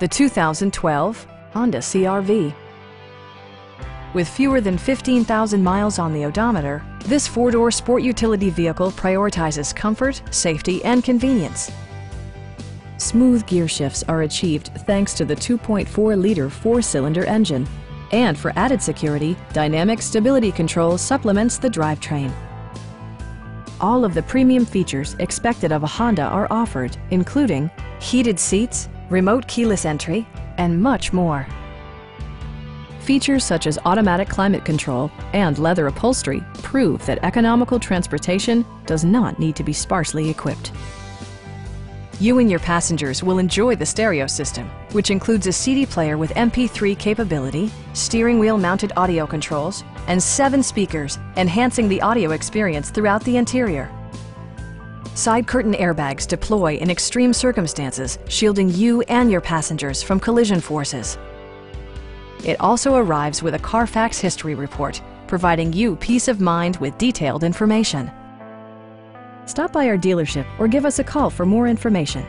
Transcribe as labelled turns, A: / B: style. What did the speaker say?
A: the 2012 Honda CR-V. With fewer than 15,000 miles on the odometer, this four-door sport utility vehicle prioritizes comfort, safety, and convenience. Smooth gear shifts are achieved thanks to the 2.4-liter four-cylinder engine. And for added security, dynamic stability control supplements the drivetrain. All of the premium features expected of a Honda are offered, including heated seats, remote keyless entry, and much more. Features such as automatic climate control and leather upholstery prove that economical transportation does not need to be sparsely equipped. You and your passengers will enjoy the stereo system, which includes a CD player with MP3 capability, steering wheel mounted audio controls, and 7 speakers, enhancing the audio experience throughout the interior. Side curtain airbags deploy in extreme circumstances, shielding you and your passengers from collision forces. It also arrives with a Carfax history report, providing you peace of mind with detailed information. Stop by our dealership or give us a call for more information.